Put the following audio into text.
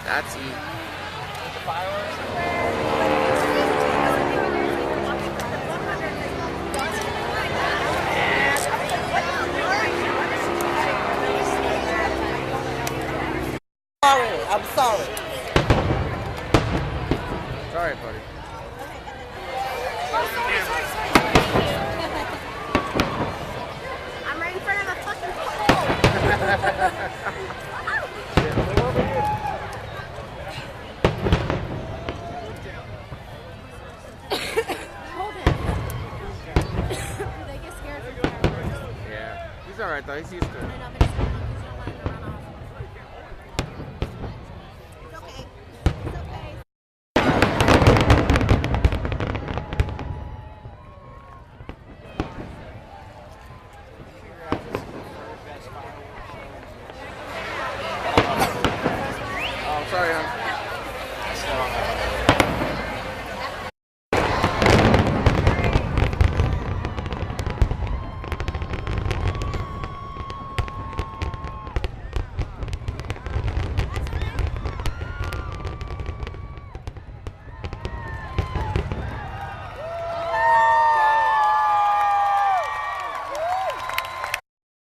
That's eat. I'm sorry. Sorry, buddy. I'm right in front of a fucking pole. Hold it. They get scared for fireworks. Yeah. He's alright though, he's used to it. I know, but it's